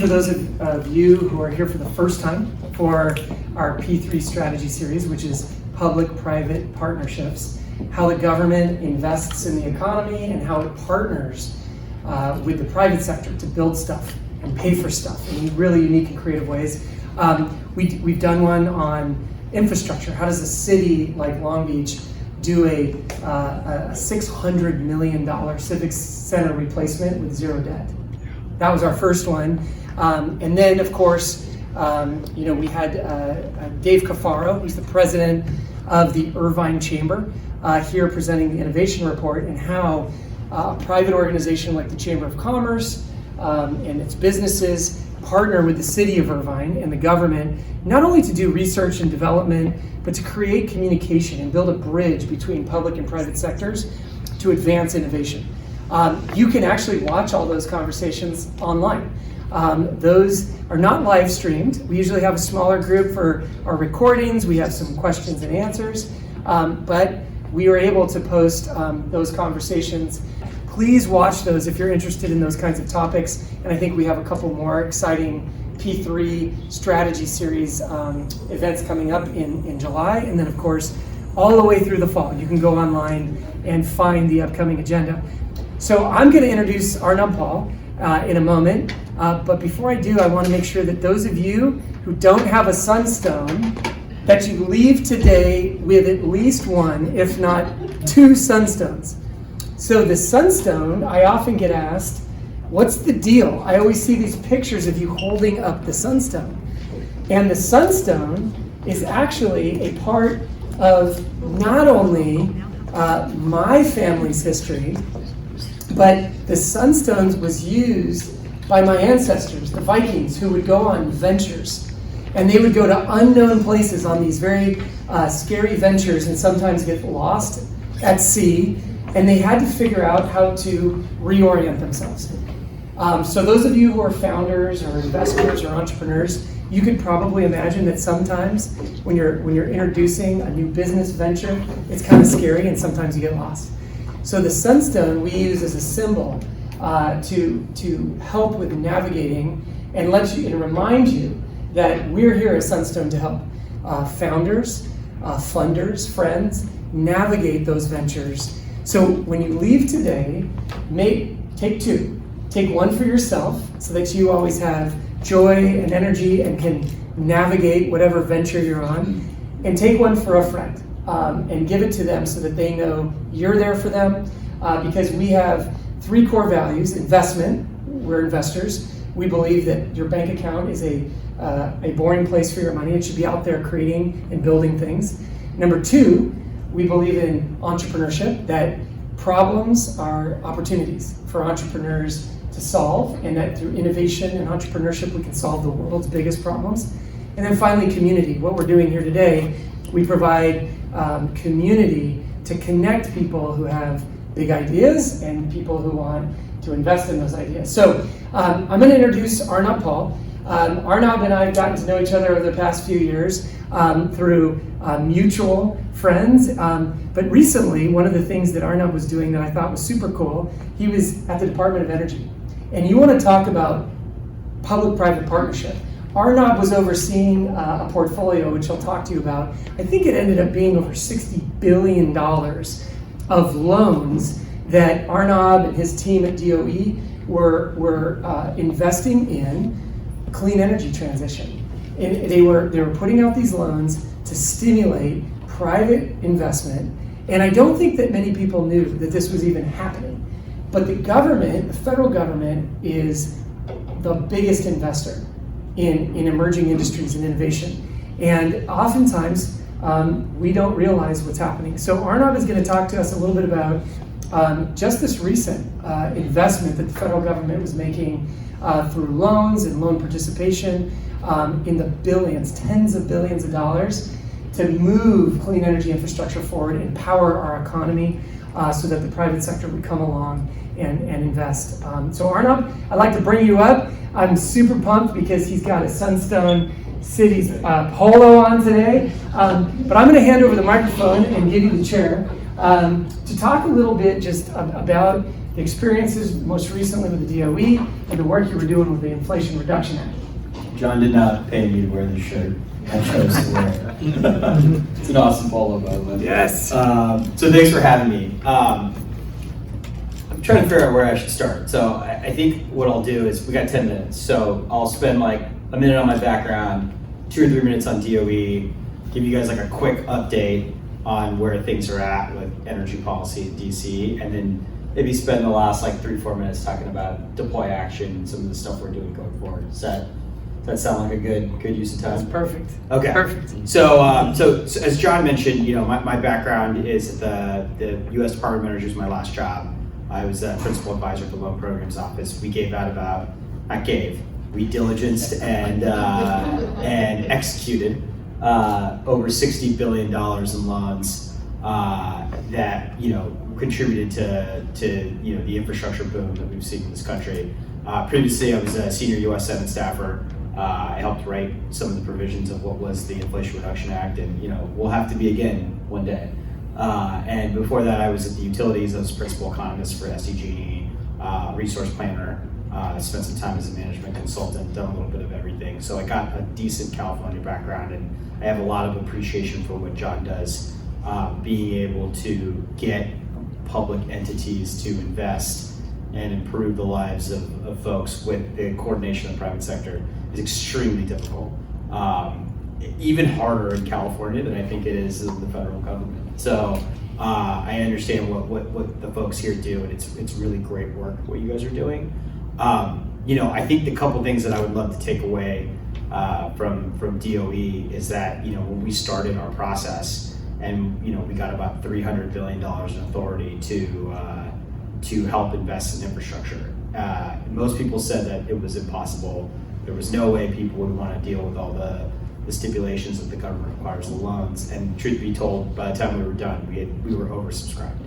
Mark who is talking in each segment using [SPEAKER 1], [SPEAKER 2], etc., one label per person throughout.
[SPEAKER 1] for those of you who are here for the first time for our P3 strategy series, which is public-private partnerships, how the government invests in the economy and how it partners with the private sector to build stuff and pay for stuff in really unique and creative ways. We've done one on infrastructure. How does a city like Long Beach do a $600 million civic center replacement with zero debt? That was our first one. And then, of course, we had Dave Cafaro, who's the president of the Irvine Chamber, here presenting the innovation report and how a private organization like the Chamber of Commerce and its businesses partner with the city of Irvine and the government, not only to do research and development, but to create communication and build a bridge between public and private sectors to advance innovation. You can actually watch all those conversations online. Those are not live streamed. We usually have a smaller group for our recordings. We have some questions and answers, but we are able to post those conversations. Please watch those if you're interested in those kinds of topics. And I think we have a couple more exciting P3 strategy series events coming up in July. And then, of course, all the way through the fall. You can go online and find the upcoming agenda. So I'm going to introduce Arnab Pal in a moment. But before I do, I want to make sure that those of you who don't have a sunstone, that you leave today with at least one, if not two sunstones. So the sunstone, I often get asked, what's the deal? I always see these pictures of you holding up the sunstone. And the sunstone is actually a part of not only my family's history, but the sunstones was used by my ancestors, the Vikings, who would go on ventures. And they would go to unknown places on these very scary ventures and sometimes get lost at sea. And they had to figure out how to reorient themselves. So those of you who are founders or investors or entrepreneurs, you could probably imagine that sometimes when you're introducing a new business venture, it's kind of scary and sometimes you get lost. So the sunstone we use as a symbol to help with navigating and remind you that we're here at Sunstone to help founders, funders, friends navigate those ventures. So when you leave today, take two. Take one for yourself so that you always have joy and energy and can navigate whatever venture you're on. And take one for a friend and give it to them so that they know you're there for them. Because we have three core values. Investment, we're investors. We believe that your bank account is a boring place for your money. It should be out there creating and building things. Number two, we believe in entrepreneurship, that problems are opportunities for entrepreneurs to solve, and that through innovation and entrepreneurship, we can solve the world's biggest problems. And then finally, community. What we're doing here today, we provide community to connect people who have big ideas and people who want to invest in those ideas. So I'm going to introduce Arnab Pal. Arnab and I have gotten to know each other over the past few years through mutual friends. But recently, one of the things that Arnab was doing that I thought was super cool, he was at the Department of Energy. And you want to talk about public-private partnership. Arnab was overseeing a portfolio, which I'll talk to you about. I think it ended up being over $60 billion of loans that Arnab and his team at DOE were investing in clean energy transition. And they were putting out these loans to stimulate private investment. And I don't think that many people knew that this was even happening. But the government, the federal government, is the biggest investor in emerging industries and innovation. And oftentimes, we don't realize what's happening. So Arnab is going to talk to us a little bit about just this recent investment that the federal government was making through loans and loan participation in the billions, tens of billions of dollars to move clean energy infrastructure forward and power our economy so that the private sector would come along and invest. So Arnab, I'd like to bring you up. I'm super pumped because he's got a Sunstone Cities polo on today. But I'm going to hand over the microphone and give you the chair to talk a little bit just about the experiences most recently with the DOE and the work you were doing with the Inflation Reduction Act.
[SPEAKER 2] John did not pay me to wear this shirt. I chose to wear it. It's an awesome polo, by the way.
[SPEAKER 1] Yes.
[SPEAKER 2] So thanks for having me. I'm trying to figure out where I should start. So I think what I'll do is, we got 10 minutes. So I'll spend like a minute on my background, 2 or 3 minutes on DOE, give you guys like a quick update on where things are at with energy policy in DC, and then maybe spend the last like 3-4 minutes talking about deploy action and some of the stuff we're doing going forward. Does that sound like a good use of time?
[SPEAKER 1] That's perfect.
[SPEAKER 2] Okay.
[SPEAKER 1] Perfect.
[SPEAKER 2] So as John mentioned, my background is at the U.S. Department of Energy was my last job. I was a principal advisor at the Loan Programs Office. We diligenced and executed over $60 billion in loans that contributed to the infrastructure boom that we've seen in this country. Previously, I was a senior U.S. Senate staffer. I helped write some of the provisions of what was the Inflation Reduction Act, and we'll have to be again one day. And before that, I was at the utilities. I was principal economist for SDG&E, resource planner. I spent some time as a management consultant, done a little bit of everything. So I got a decent California background, and I have a lot of appreciation for what John does, being able to get public entities to invest and improve the lives of folks with the coordination of the private sector is extremely difficult. Even harder in California than I think it is in the federal government. So I understand what the folks here do, and it's really great work what you guys are doing. I think the couple things that I would love to take away from DOE is that when we started our process, and we got about $300 billion in authority to help invest in infrastructure. Most people said that it was impossible. There was no way people would want to deal with all the stipulations that the government requires the loans. And truth be told, by the time we were done, we were oversubscribed.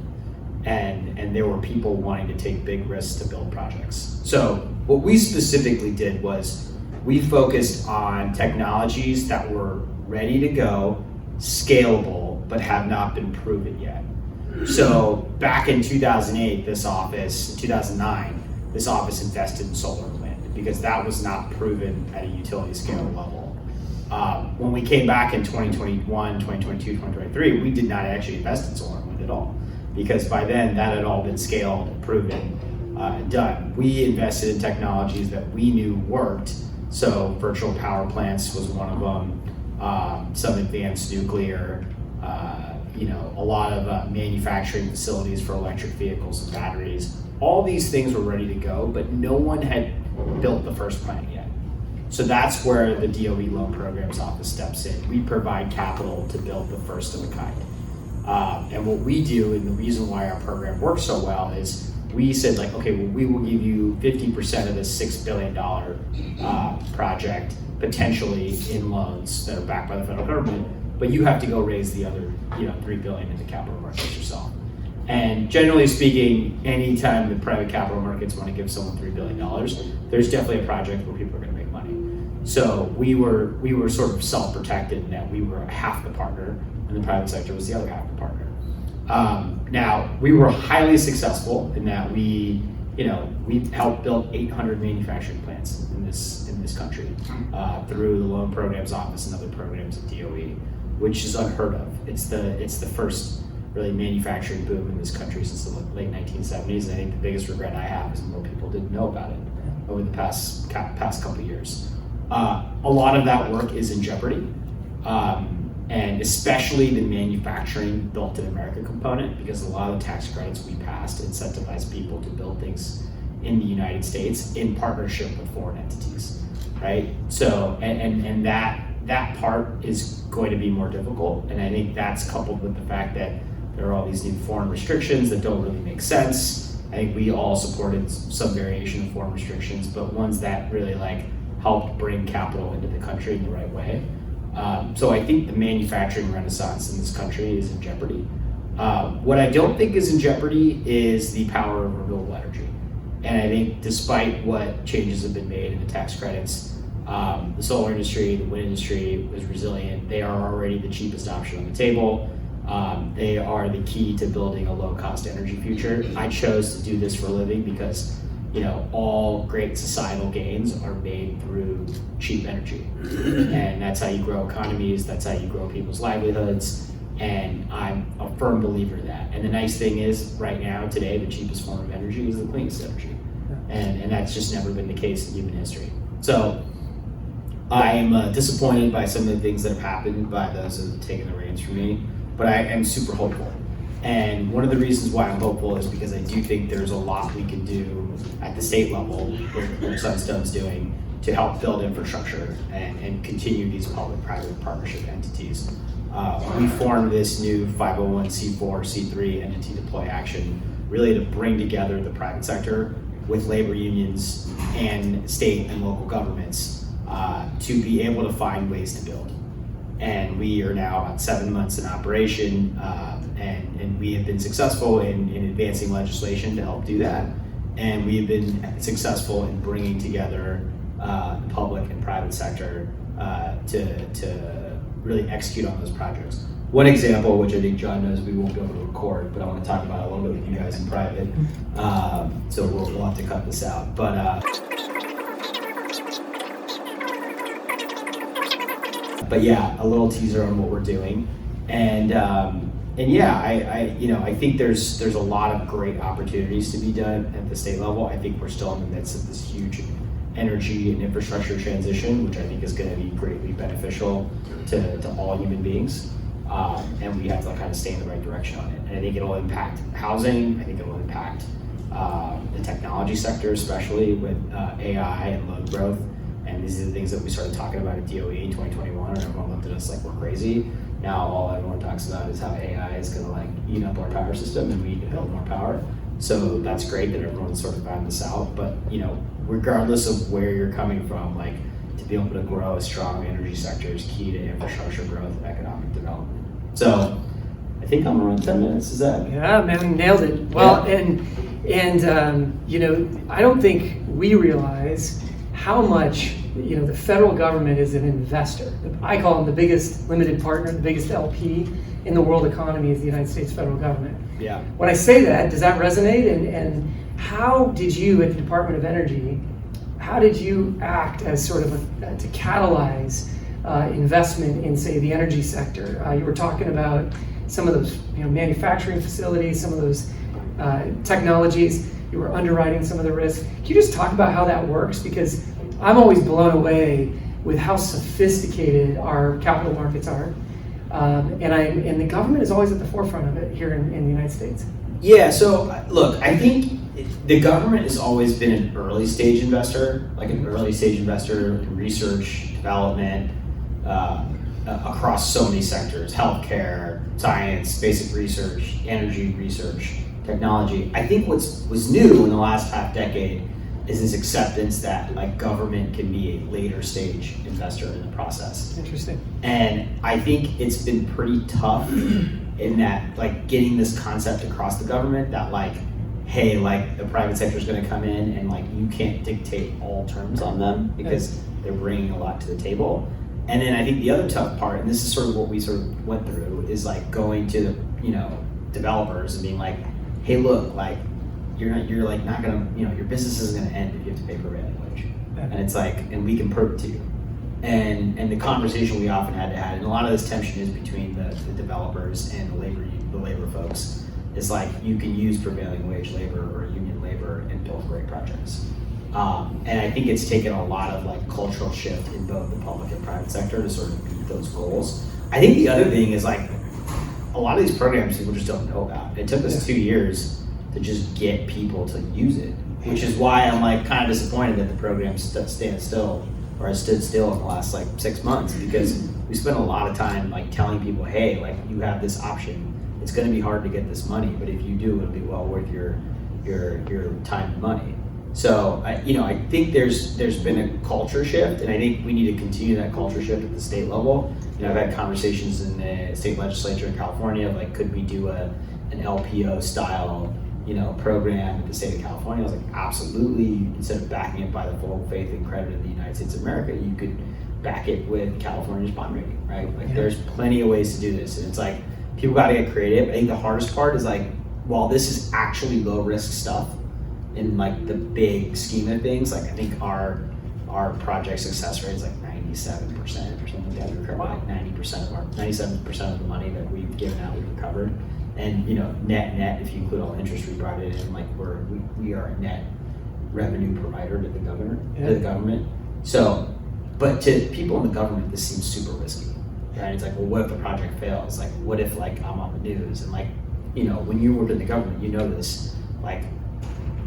[SPEAKER 2] And there were people wanting to take big risks to build projects. So what we specifically did was we focused on technologies that were ready to go, scalable, but have not been proven yet. So back in 2009, this office invested in solar and wind because that was not proven at a utility scale level. When we came back in 2021, 2022, 2023, we did not actually invest in solar and wind at all because by then that had all been scaled, proven, and done. We invested in technologies that we knew worked. So virtual power plants was one of them, some advanced nuclear, a lot of manufacturing facilities for electric vehicles and batteries. All these things were ready to go, but no one had built the first plant yet. So that's where the DOE Loan Programs Office steps in. We provide capital to build the first of a kind. And what we do, and the reason why our program works so well, is we said we will give you 50% of this $6 billion project, potentially in loans that are backed by the federal government, but you have to go raise the other $3 billion in the capital markets yourself. And generally speaking, anytime the private capital markets want to give someone $3 billion, there's definitely a project where people are going to make money. So we were sort of self-protected in that we were half the partner and the private sector was the other half the partner. Now, we were highly successful in that we helped build 800 manufacturing plants in this country through the Loan Programs Office and other programs at DOE, which is unheard of. It's the first really manufacturing boom in this country since the late 1970s. And I think the biggest regret I have is more people didn't know about it over the past couple of years. A lot of that work is in jeopardy. And especially the manufacturing built in America component, because a lot of the tax credits we passed incentivize people to build things in the United States in partnership with foreign entities, right? So, and that part is going to be more difficult. And I think that's coupled with the fact that there are all these new foreign restrictions that don't really make sense. I think we all supported some variation of foreign restrictions, but ones that really helped bring capital into the country in the right way. So I think the manufacturing renaissance in this country is in jeopardy. What I don't think is in jeopardy is the power of renewable energy. And I think despite what changes have been made in the tax credits, the solar industry, the wind industry was resilient. They are already the cheapest option on the table. They are the key to building a low-cost energy future. I chose to do this for a living because, all great societal gains are made through cheap energy. And that's how you grow economies, that's how you grow people's livelihoods, and I'm a firm believer in that. And the nice thing is, right now, today, the cheapest form of energy is the cleanest energy. And that's just never been the case in human history. So I'm disappointed by some of the things that have happened by those who have taken the reins from me, but I am super hopeful. And one of the reasons why I'm hopeful is because I do think there's a lot we can do at the state level, where Sunstone's doing, to help build infrastructure and continue these public-private partnership entities. We formed this new 501c4, C3 entity deploy action really to bring together the private sector with labor unions and state and local governments to be able to find ways to build. And we are now about 7 months in operation, and we have been successful in advancing legislation to help do that. And we have been successful in bringing together the public and private sector to really execute on those projects. One example, which I think John knows we won't be able to record, but I want to talk about it a little bit with you guys in private. So we'll have to cut this out. But yeah, a little teaser on what we're doing, and yeah, I think there's a lot of great opportunities to be done at the state level. I think we're still in the midst of this huge energy and infrastructure transition, which I think is going to be greatly beneficial to all human beings, and we have to kind of stay in the right direction on it. And I think it'll impact housing. I think it'll impact the technology sector, especially with AI and load growth. And these are the things that we started talking about at DOE in 2021, and everyone looked at us like we're crazy. Now all everyone talks about is how AI is going to eat up our power system, and we need to build more power. So that's great that everyone's sort of found this out. But regardless of where you're coming from, to be able to grow a strong energy sector is key to infrastructure growth and economic development. So I think I'm around 10 minutes. Is that?
[SPEAKER 1] Yeah, man, nailed it. Well, yeah. I don't think we realize how much the federal government is an investor. I call them the biggest limited partner, the biggest LP in the world economy is the United States federal government.
[SPEAKER 2] Yeah.
[SPEAKER 1] When I say that, does that resonate? And how did you at the Department of Energy, how did you act as sort of to catalyze investment in, say, the energy sector? You were talking about some of those manufacturing facilities, some of those technologies. You were underwriting some of the risks. Can you just talk about how that works? Because I'm always blown away with how sophisticated our capital markets are. And the government is always at the forefront of it here in the United States.
[SPEAKER 2] Yeah, so look, I think the government has always been an early stage investor, in research, development, across so many sectors: healthcare, science, basic research, energy research, technology. I think what was new in the last half decade is this acceptance that government can be a later stage investor in the process.
[SPEAKER 1] Interesting.
[SPEAKER 2] And I think it's been pretty tough in that getting this concept across the government that hey, the private sector is going to come in and you can't dictate all terms on them because they're bringing a lot to the table. And then I think the other tough part, and this is sort of what we sort of went through, is going to the developers and being hey, look, you're not gonna, your business isn't gonna end if you have to pay prevailing wage. And it's and we can prove it to you. And the conversation we often had to have, and a lot of this tension is between the developers and the labor folks, is you can use prevailing wage labor or union labor and build great projects. And I think it's taken a lot of cultural shift in both the public and private sector to sort of meet those goals. I think the other thing is a lot of these programs people just don't know about. It took us 2 years to just get people to use it, which is why I'm kind of disappointed that the program stood still in the last 6 months, because we spent a lot of time telling people, hey, you have this option. It's going to be hard to get this money, but if you do, it'll be well worth your time and money. So I think there's been a culture shift, and I think we need to continue that culture shift at the state level. I've had conversations in the state legislature in California could we do an LPO style program in the state of California? I was absolutely. Instead of backing it by the full faith and credit of the United States of America, you could back it with California's bond rating, right? There's plenty of ways to do this, and it's people got to get creative. I think the hardest part is like, while this is actually low risk stuff in like the big scheme of things, like I think our project success rate is like 97% or something like that. We recover like 97% of the money that we've given out, we've recovered. And net, if you include all the interest we brought it in, like we are a net revenue provider to the government. So, but to people in the government, this seems super risky, right? It's like, well, what if the project fails? Like, what if like I'm on the news and like, when you work in the government, this, like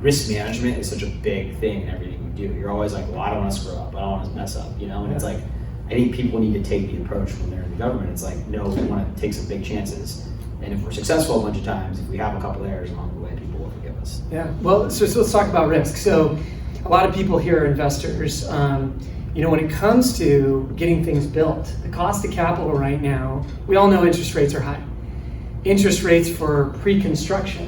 [SPEAKER 2] risk management is such a big thing in everything you do. You're always like, well, I don't want to screw up. I don't want to mess up, and it's like, I think people need to take the approach when they're in the government. It's like, no, we want to take some big chances. And if we're successful a bunch of times, if we have a couple errors along the way, people will forgive us.
[SPEAKER 1] Yeah, well, so let's talk about risk. So a lot of people here are investors. When it comes to getting things built, the cost of capital right now, we all know interest rates are high. Interest rates for pre-construction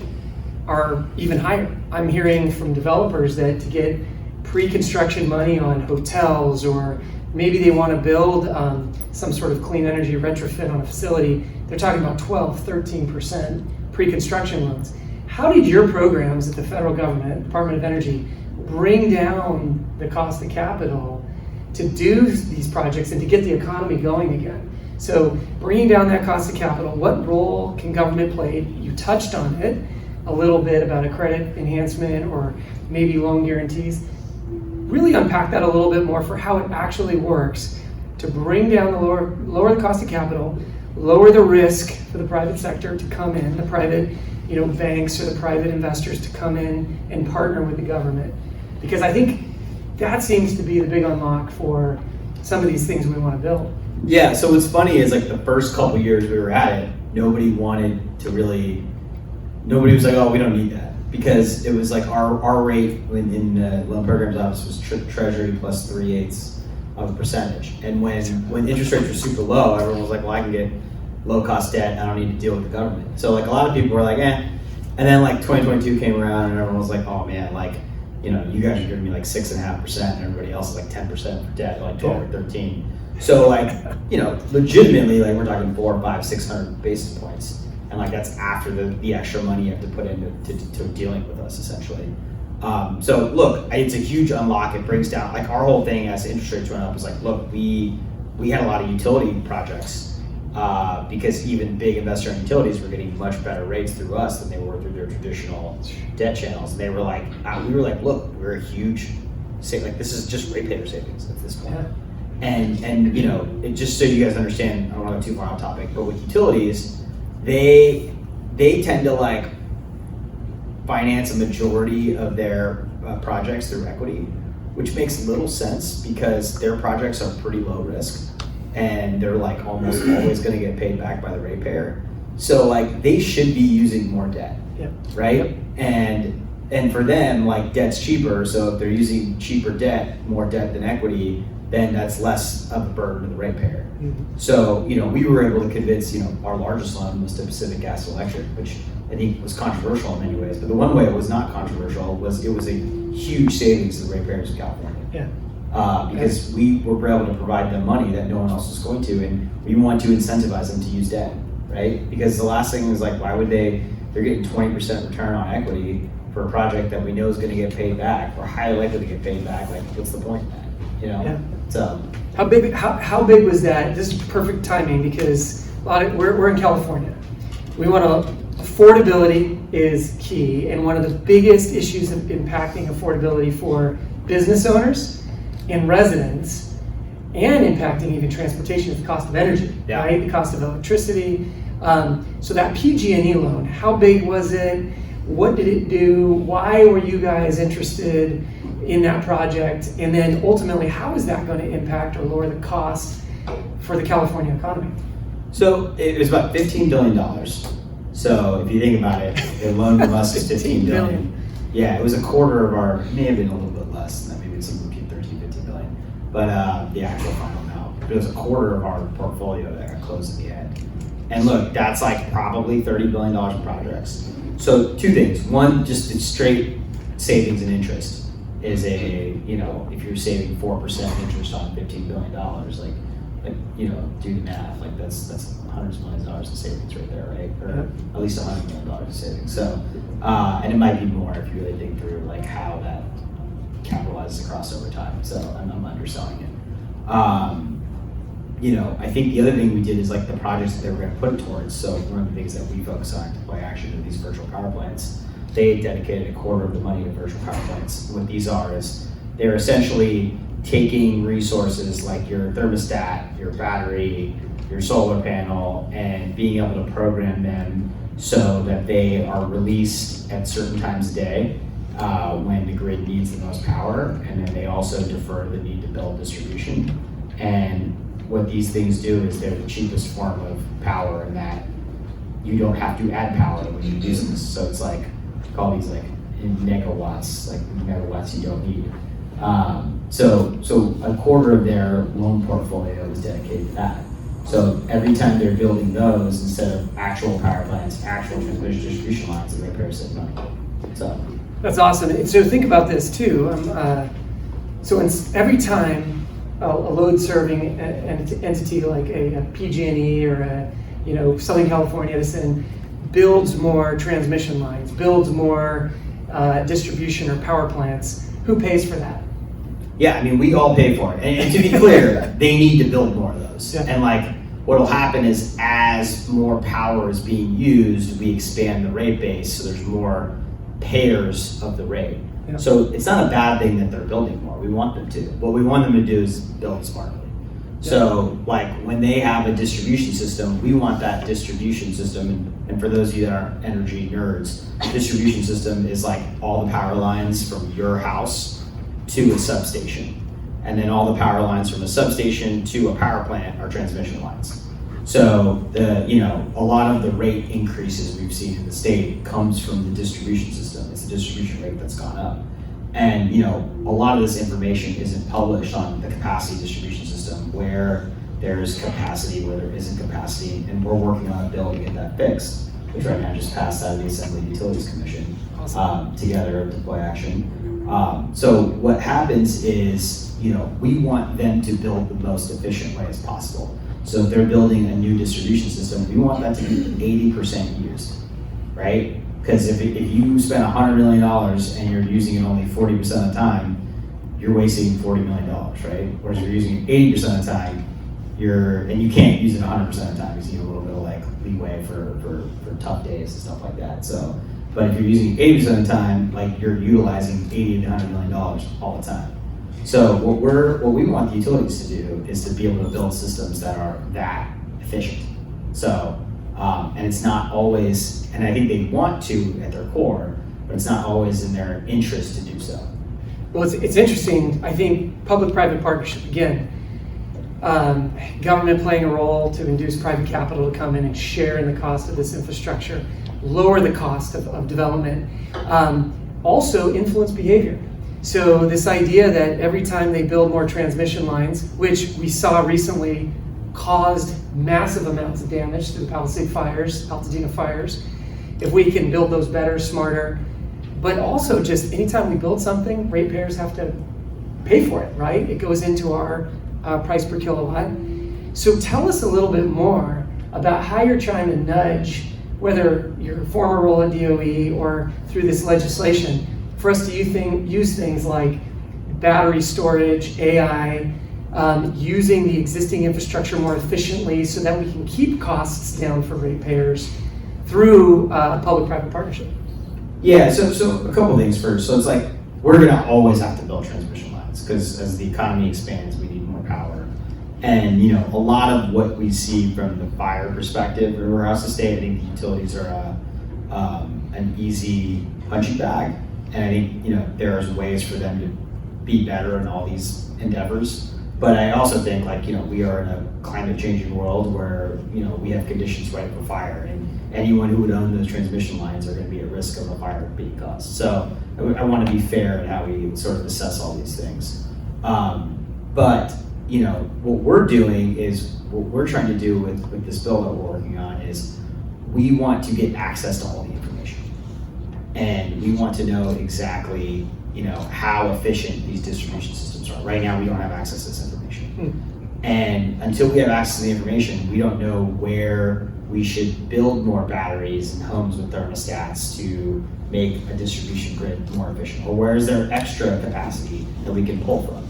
[SPEAKER 1] are even higher. I'm hearing from developers that to get pre-construction money on hotels, or maybe they want to build some sort of clean energy retrofit on a facility, they're talking about 12, 13% pre-construction loans. How did your programs at the federal government, Department of Energy, bring down the cost of capital to do these projects and to get the economy going again? So bringing down that cost of capital, what role can government play? You touched on it a little bit about a credit enhancement or maybe loan guarantees. Really unpack that a little bit more for how it actually works to bring down the lower the cost of capital, lower the risk for the private sector to come in, the private banks or the private investors to come in and partner with the government. Because I think that seems to be the big unlock for some of these things we want to build.
[SPEAKER 2] Yeah, so what's funny is like the first couple years we were at it, nobody was like, oh, we don't need that. Because it was like our rate in the loan programs office was treasury plus 3/8%. And when interest rates were super low, everyone was like, well, I can get low cost debt, I don't need to deal with the government. So like a lot of people were like, eh. And then like 2022 came around and everyone was like, oh man, like, you guys are giving me like 6.5% and everybody else is like 10% for debt, like 12 or 13. So like, legitimately, like we're talking 400, 500, 600 basis points. And like that's after the extra money you have to put into to dealing with us essentially. So look, it's a huge unlock. It brings down, like our whole thing as interest rates went up is like, look, we had a lot of utility projects because even big investor in utilities were getting much better rates through us than they were through their traditional debt channels. And they were like, we were like, look, we're a huge, like this is just ratepayer savings at this point. Yeah. And it, just so you guys understand, I don't want to go too far off topic, but with utilities, they tend to like finance a majority of their projects through equity, which makes little sense because their projects are pretty low risk and they're like almost always going to get paid back by the ratepayer. So like they should be using more debt, right? Yep. And for them, like debt's cheaper. So if they're using cheaper debt, more debt than equity, then that's less of a burden to the ratepayer. Mm-hmm. So, we were able to convince, our largest loan was to Pacific Gas and Electric, which I think was controversial in many ways. But the one way it was not controversial was it was a huge savings to the ratepayers of California. Yeah. Because we were able to provide them money that no one else was going to, and we want to incentivize them to use debt, right? Because the last thing is like, why would they're getting 20% return on equity for a project that we know is going to get paid back, or highly likely to get paid back? Like, what's the point in that? Yeah. So
[SPEAKER 1] how big was that? This is perfect timing because we're in California. We want affordability is key, and one of the biggest issues of impacting affordability for business owners and residents, and impacting even transportation is the cost of energy, right? The cost of electricity. So that PG&E loan, how big was it? What did it do? Why were you guys interested in that project? And then ultimately, how is that going to impact or lower the cost for the California economy?
[SPEAKER 2] So it was about $15 billion. So if you think about it, the loan from us is $15 billion. Yeah, it was a quarter of our, may have been a little bit less than that, maybe something between 13, 15 billion. But the actual final amount, it was a quarter of our portfolio that got closed in the end. And look, that's like probably $30 billion in projects. So two things. One, just the straight savings and interest is if you're saving 4% interest on $15 billion, like like, do the math, like that's hundreds of millions of dollars in savings right there, right? Or at least $100 million in savings. So, and it might be more if you really dig through like how that capitalizes across over time. So I'm underselling it. I think the other thing we did is like the projects that they were going to put towards. So one of the things that we focus on to deploy action in these virtual power plants, they dedicated a quarter of the money to virtual power plants. What these are is they're essentially taking resources like your thermostat, your battery, your solar panel, and being able to program them so that they are released at certain times a day when the grid needs the most power, and then they also defer the need to build distribution. And what these things do is they're the cheapest form of power in that you don't have to add power when you use this. So it's like, call these like in megawatts you don't need. So a quarter of their loan portfolio is dedicated to that. So every time they're building those, instead of actual power plants, actual transmission distribution lines, the ratepayers save money. So
[SPEAKER 1] that's awesome. And so think about this too. Every time a load-serving entity like a PG&E or a Southern California Edison builds more transmission lines, builds more distribution or power plants, who pays for that?
[SPEAKER 2] Yeah, I mean, we all pay for it. And to be clear, they need to build more of those. Yeah. And like, what'll happen is as more power is being used, we expand the rate base, so there's more payers of the rate. Yeah. So it's not a bad thing that they're building more. We want them to. What we want them to do is build smartly. Yeah. So like when they have a distribution system, we want that distribution system, and for those of you that aren't energy nerds, distribution system is like all the power lines from your house to a substation. And then all the power lines from a substation to a power plant are transmission lines. So a lot of the rate increases we've seen in the state comes from the distribution system. It's the distribution rate that's gone up. And a lot of this information isn't published on the capacity distribution system, where there's capacity, where there isn't capacity, and we're working on a bill to get that fixed, which right now just passed out of the Assembly Utilities Commission. Awesome. Together to deploy action. So what happens is, we want them to build the most efficient way as possible. So if they're building a new distribution system, we want that to be 80% used, right? Because if you spend $100 million and you're using it only 40% of the time, you're wasting $40 million, right? Whereas you're using it 80% of the time, and you can't use it 100% of the time, because you need a little bit of like leeway for tough days and stuff like that. So, but if you're using 80% of the time, like you're utilizing $80 to $100 million all the time. So what we want the utilities to do is to be able to build systems that are that efficient. So, and it's not always, and I think they want to at their core, but it's not always in their interest to do so.
[SPEAKER 1] Well, it's interesting. I think public-private partnership, again, government playing a role to induce private capital to come in and share in the cost of this infrastructure, lower the cost of development, also influence behavior. So this idea that every time they build more transmission lines, which we saw recently caused massive amounts of damage through the Altadena fires, if we can build those better, smarter, but also just anytime we build something, ratepayers have to pay for it, right? It goes into our price per kilowatt. So tell us a little bit more about how you're trying to nudge, whether your former role at DOE or through this legislation, for us to use things like battery storage, AI, using the existing infrastructure more efficiently so that we can keep costs down for ratepayers through public-private partnership.
[SPEAKER 2] Yeah, so a couple things first. So it's like, we're gonna always have to build transmission lines, because as the economy expands, we need more power. And a lot of what we see from the buyer perspective, or across the state, I think the utilities are an easy punching bag. And I think there's ways for them to be better in all these endeavors. But I also think we are in a climate changing world where we have conditions ripe for fire, and anyone who would own those transmission lines are going to be at risk of a fire being caused. So I want to be fair in how we sort of assess all these things. But what we're doing is, what we're trying to do with this bill that we're working on is, we want to get access to all the information, and we want to know exactly how efficient these distribution systems are. Right now we don't have access to this information. And until we have access to the information, we don't know where we should build more batteries in homes with thermostats to make a distribution grid more efficient, or where is there extra capacity that we can pull from.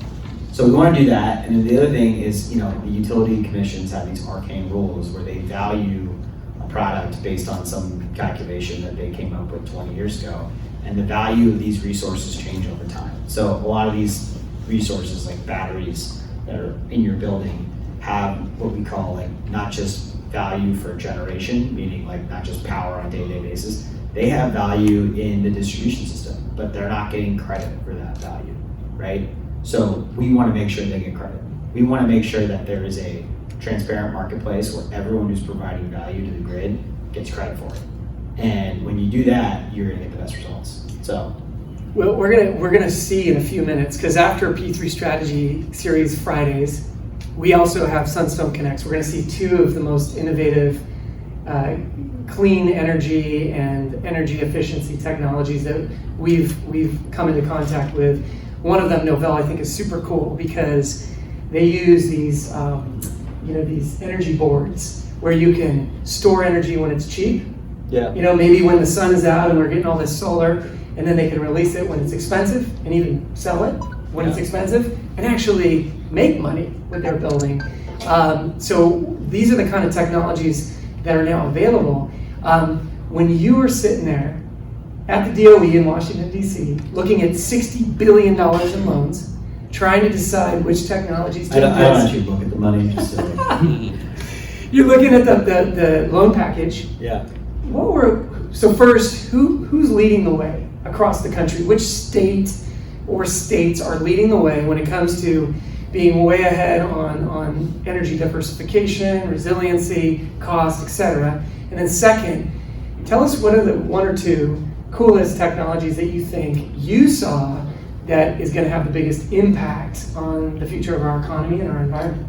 [SPEAKER 2] So we want to do that. And then the other thing is, the utility commissions have these arcane rules where they value a product based on some calculation that they came up with 20 years ago. And the value of these resources change over time. So a lot of these resources, like batteries that are in your building, have what we call not just value for generation, meaning not just power on a day-to-day basis. They have value in the distribution system, but they're not getting credit for that value, right? So we want to make sure they get credit. We want to make sure that there is a transparent marketplace where everyone who's providing value to the grid gets credit for it. And when you do that, you're going to get the best results. So,
[SPEAKER 1] well, we're gonna see in a few minutes, because after P3 Strategy Series Fridays, we also have Sunstone Connects. We're gonna see two of the most innovative clean energy and energy efficiency technologies that we've come into contact with. One of them, Novell, I think is super cool because they use these these energy boards where you can store energy when it's cheap.
[SPEAKER 2] Yeah.
[SPEAKER 1] Maybe when the sun is out and we're getting all this solar, and then they can release it when it's expensive and even sell it when it's expensive and actually make money with their building. So these are the kind of technologies that are now available. When you were sitting there at the DOE in Washington, D.C., looking at $60 billion in loans, trying to decide which technologies to invest.
[SPEAKER 2] I don't actually look at the money, just
[SPEAKER 1] You're looking at the loan package.
[SPEAKER 2] Yeah.
[SPEAKER 1] So first, who's leading the way across the country? Which state or states are leading the way when it comes to being way ahead on energy diversification, resiliency, cost, etc.? And then second, tell us what are the one or two coolest technologies that you think you saw that is going to have the biggest impact on the future of our economy and our environment?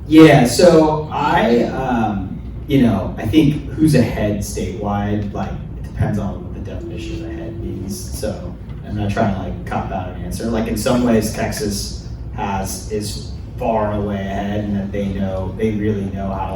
[SPEAKER 2] Yeah, so I think who's ahead statewide, it depends on what the definition of ahead means. So I'm not trying to cop out an answer. In some ways, Texas is far and away ahead, and that they really know how to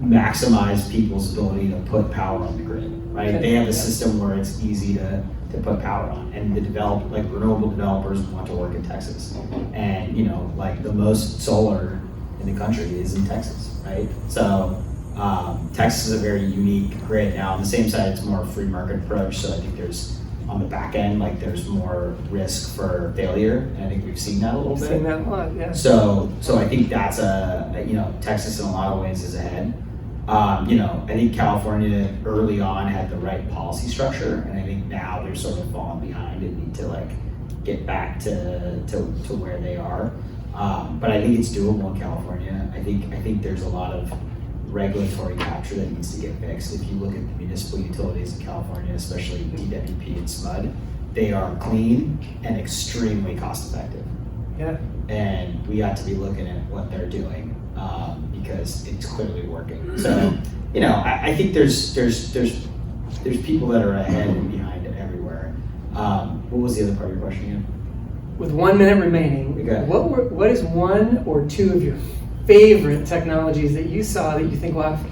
[SPEAKER 2] maximize people's ability to put power on the grid, right?
[SPEAKER 1] Okay.
[SPEAKER 2] They have a system where it's easy to put power on, and the renewable developers want to work in Texas. And the most solar in the country is in Texas, right? So Texas is a very unique grid. Now on the same side, it's more a free market approach, so I think there's on the back end, there's more risk for failure, and I think we've seen that a little bit.
[SPEAKER 1] Seen that a lot, yeah.
[SPEAKER 2] So I think that's Texas in a lot of ways is ahead. I think California early on had the right policy structure, and I think now they're sort of falling behind and need to get back to where they are. But I think it's doable in California. I think there's a lot of regulatory capture that needs to get fixed. If you look at the municipal utilities in California, especially DWP and SMUD, they are clean and extremely cost effective.
[SPEAKER 1] Yeah.
[SPEAKER 2] And we ought to be looking at what they're doing because it's clearly working. So, I think there's people that are ahead and behind it everywhere. What was the other part of your question again?
[SPEAKER 1] With 1 minute remaining,
[SPEAKER 2] Okay.
[SPEAKER 1] what is one or two of your favorite technologies that you saw that you think will have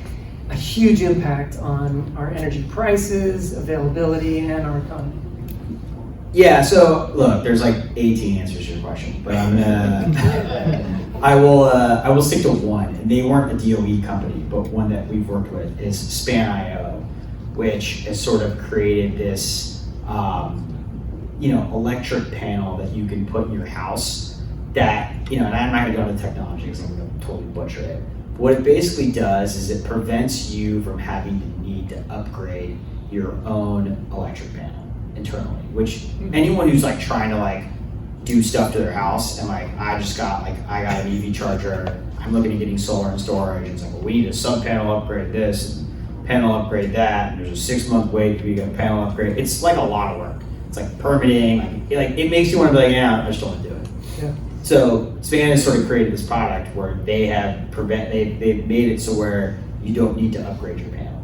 [SPEAKER 1] a huge impact on our energy prices, availability, and our economy?
[SPEAKER 2] Yeah, so look, there's 18 answers to your question, but I'm gonna I will stick to one, and they weren't a DOE company, but one that we've worked with is Span.io, which has sort of created this electric panel that you can put in your house that, and I'm not gonna go into technology because I'm gonna totally butcher it. What it basically does is it prevents you from having the need to upgrade your own electric panel internally, which anyone who's trying to do stuff to their house and I got an EV charger, I'm looking at getting solar and storage, and it's well, we need a sub panel upgrade this, and panel upgrade that, and there's a 6-month wait for you to get a panel upgrade. It's a lot of work. It's permitting, it makes you want to be yeah, I just don't want to do it.
[SPEAKER 1] Yeah.
[SPEAKER 2] So Span has sort of created this product where they've made it so where you don't need to upgrade your panel,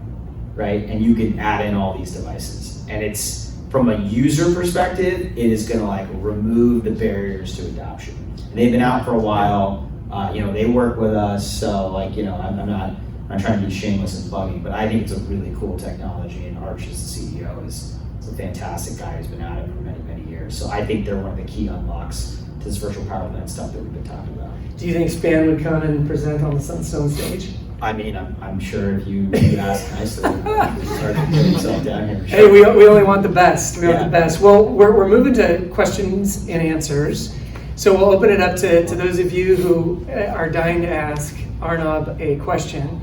[SPEAKER 2] right? And you can add in all these devices. And it's, from a user perspective, it is going to remove the barriers to adoption. And they've been out for a while. They work with us, so I'm not trying to be shameless and plugging, but I think it's a really cool technology, and Arch, as the CEO, is a fantastic guy who's been at it for many, many years. So I think they're one of the key unlocks to this virtual power plant stuff that we've been talking about.
[SPEAKER 1] Do you think Span would come and present on the Sunstone stage?
[SPEAKER 2] I mean, I'm sure if you ask nicely, you can start to put yourself down here.
[SPEAKER 1] Hey, we only want the best. We want the best. Well, we're moving to questions and answers. So we'll open it up to those of you who are dying to ask Arnab a question.